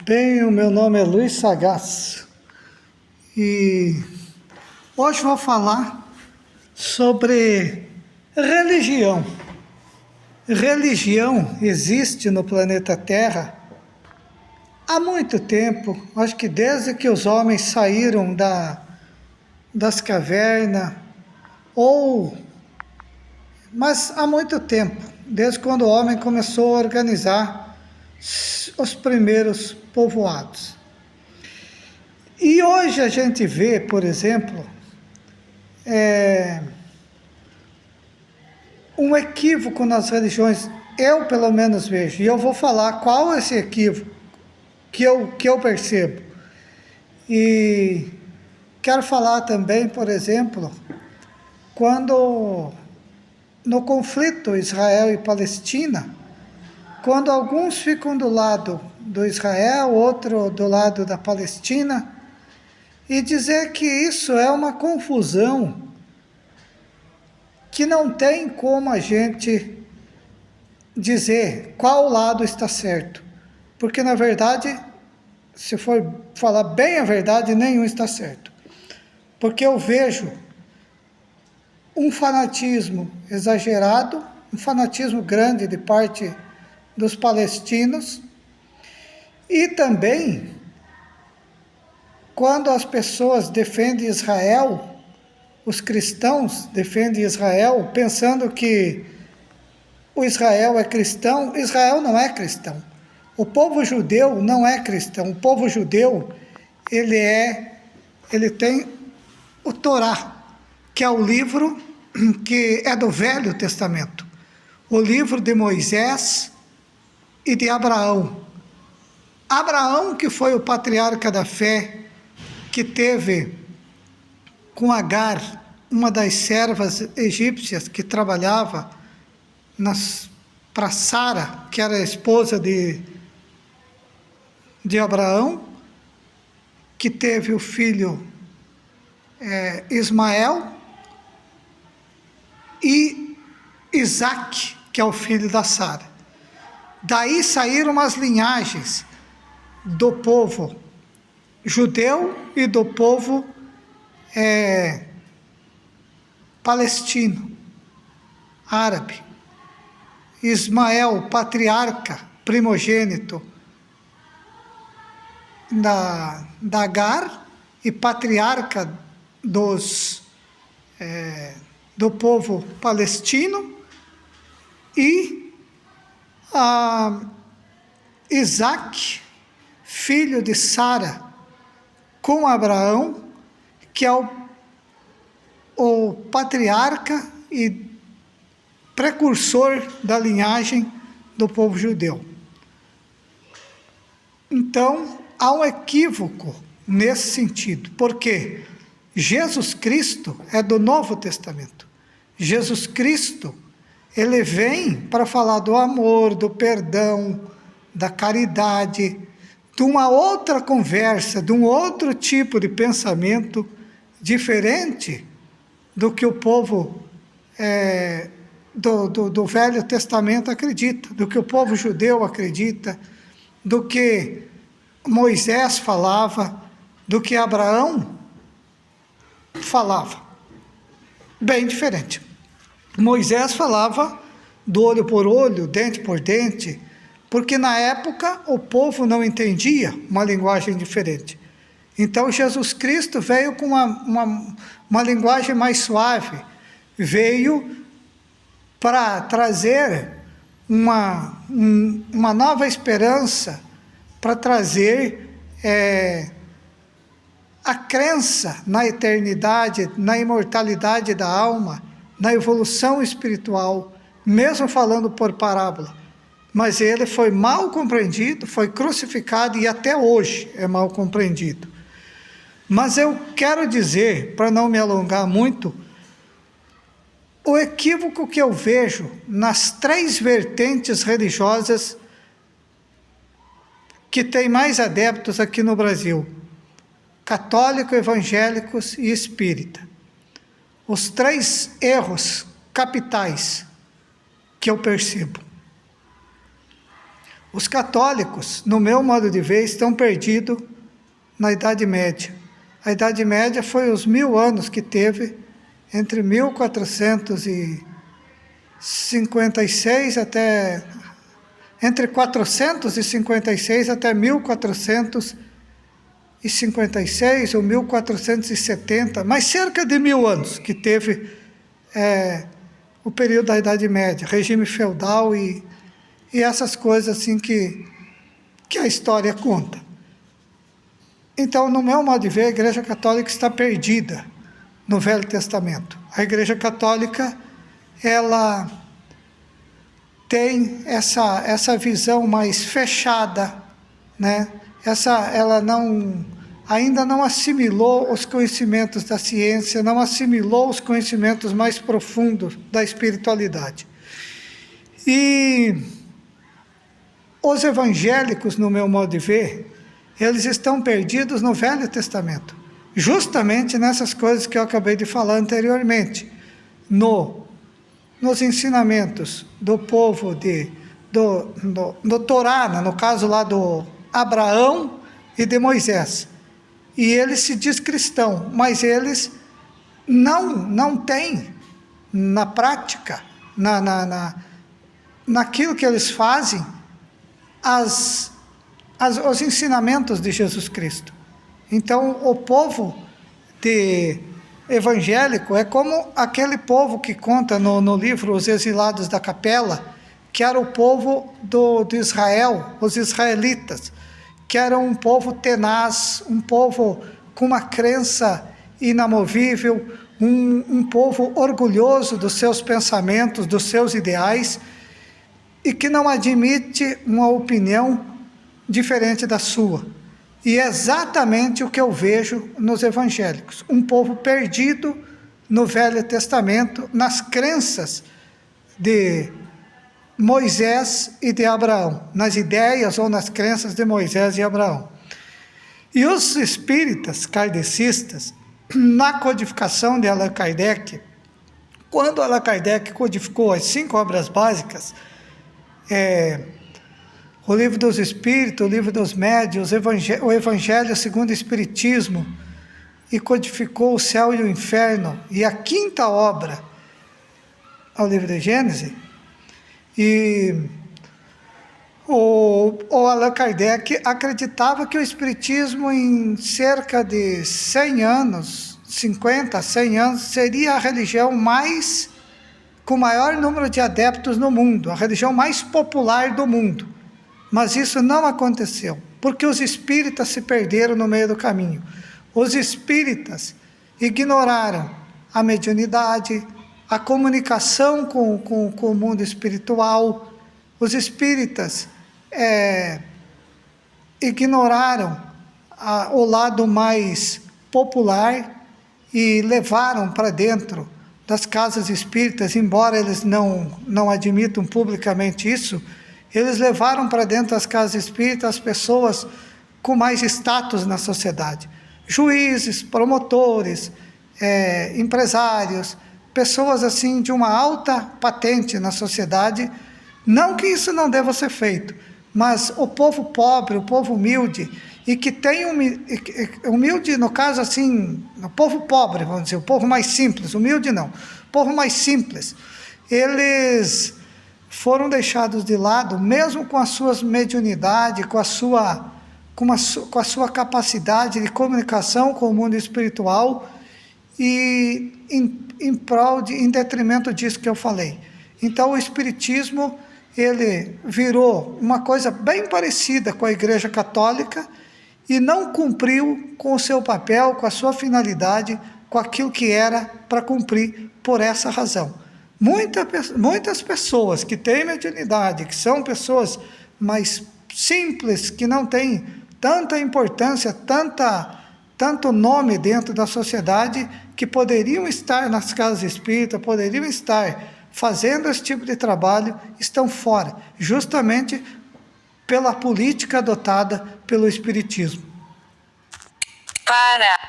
Bem, o meu nome é Luiz Sagaz e hoje vou falar sobre religião. Religião existe no planeta Terra há muito tempo, acho que desde que os homens saíram das cavernas, mas há muito tempo, desde quando o homem começou a organizar os primeiros povoados. E hoje a gente vê, por exemplo, um equívoco nas religiões, eu pelo menos vejo, e eu vou falar qual é esse equívoco que eu percebo. E quero falar também, por exemplo, quando no conflito Israel e Palestina, quando alguns ficam do lado do Israel, outro do lado da Palestina, e dizer que isso é uma confusão que não tem como a gente dizer qual lado está certo. Porque, na verdade, se for falar bem a verdade, nenhum está certo. Porque eu vejo um fanatismo exagerado, um fanatismo grande de parte dos palestinos, e também quando as pessoas defendem Israel, os cristãos defendem Israel, pensando que o Israel é cristão. Israel não é cristão. O povo judeu não é cristão. O povo judeu, ele tem o Torá, que é o livro que é do Velho Testamento. O livro de Moisés e de Abraão. Abraão, que foi o patriarca da fé, que teve com Agar, uma das servas egípcias que trabalhava para Sara, que era a esposa de Abraão, que teve o filho Ismael, e Isaac, que é o filho da Sara. Daí saíram as linhagens do povo judeu e do povo palestino, árabe. Ismael, patriarca, primogênito da Agar e patriarca do povo palestino, e Isaac, filho de Sara, com Abraão, que é o patriarca e precursor da linhagem do povo judeu. Então, há um equívoco nesse sentido, porque Jesus Cristo é do Novo Testamento. Jesus Cristo, ele vem para falar do amor, do perdão, da caridade, de uma outra conversa, de um outro tipo de pensamento diferente do que o povo do Velho Testamento acredita, do que o povo judeu acredita, do que Moisés falava, do que Abraão falava. Bem diferente. Moisés falava do olho por olho, dente por dente, porque na época o povo não entendia uma linguagem diferente. Então Jesus Cristo veio com uma linguagem mais suave, veio para trazer uma nova esperança, para trazer a crença na eternidade, na imortalidade da alma, na evolução espiritual, mesmo falando por parábola. Mas ele foi mal compreendido, foi crucificado e até hoje é mal compreendido. Mas eu quero dizer, para não me alongar muito, o equívoco que eu vejo nas 3 vertentes religiosas que tem mais adeptos aqui no Brasil: católico, evangélicos e espírita. Os 3 erros capitais que eu percebo. Os católicos, no meu modo de ver, estão perdidos na Idade Média. A Idade Média foi os 1000 anos que teve entre 1456 até... entre 456 até 1456 ou 1470, mas cerca de 1000 anos que teve o período da Idade Média, regime feudal e essas coisas assim que a história conta. Então, no meu modo de ver, a Igreja Católica está perdida no Velho Testamento. A Igreja Católica, ela tem essa visão mais fechada, né? Ela ainda não assimilou os conhecimentos da ciência, não assimilou os conhecimentos mais profundos da espiritualidade. E os evangélicos, no meu modo de ver, eles estão perdidos no Velho Testamento, justamente nessas coisas que eu acabei de falar anteriormente, nos ensinamentos do povo do Torá, no caso lá do Abraão e de Moisés. E eles se diz cristão, mas eles não têm na prática, naquilo que eles fazem, os ensinamentos de Jesus Cristo. Então, o povo evangélico é como aquele povo que conta no livro Os Exilados da Capela, que era o povo de Israel, os israelitas, que era um povo tenaz, um povo com uma crença inamovível, um povo orgulhoso dos seus pensamentos, dos seus ideais, e que não admite uma opinião diferente da sua. E é exatamente o que eu vejo nos evangélicos, um povo perdido no Velho Testamento, nas crenças de Moisés e de Abraão, nas ideias ou nas crenças de Moisés e Abraão. E os espíritas kardecistas, na codificação de Allan Kardec, quando Allan Kardec codificou as 5 obras básicas, o Livro dos Espíritos, o Livro dos Médiuns, o Evangelho segundo o Espiritismo, e codificou o céu e o inferno, e a 5ª obra, ao livro de Gênesis, e o Allan Kardec acreditava que o Espiritismo, em cerca de 100 anos, 50, 100 anos, seria a religião com maior número de adeptos no mundo, a religião mais popular do mundo. Mas isso não aconteceu, porque os espíritas se perderam no meio do caminho. Os espíritas ignoraram a mediunidade, a comunicação com o mundo espiritual. Os espíritas ignoraram o lado mais popular e levaram para dentro das casas espíritas, embora eles não admitam publicamente isso, eles levaram para dentro das casas espíritas as pessoas com mais status na sociedade. Juízes, promotores, empresários, pessoas assim de uma alta patente na sociedade. Não que isso não deva ser feito, mas o povo pobre, o povo humilde, e que tem humilde no caso assim, o povo pobre, vamos dizer, o povo mais simples, humilde não, o povo mais simples, eles foram deixados de lado, mesmo com as suas mediunidades, com a sua capacidade de comunicação com o mundo espiritual, e em detrimento disso que eu falei. Então o Espiritismo, ele virou uma coisa bem parecida com a Igreja Católica e não cumpriu com o seu papel, com a sua finalidade, com aquilo que era para cumprir, por essa razão. Muitas pessoas que têm mediunidade, que são pessoas mais simples, que não têm tanta importância, tanto nome dentro da sociedade, que poderiam estar nas casas espíritas, poderiam estar fazendo esse tipo de trabalho, estão fora, justamente pela política adotada pelo Espiritismo. Para!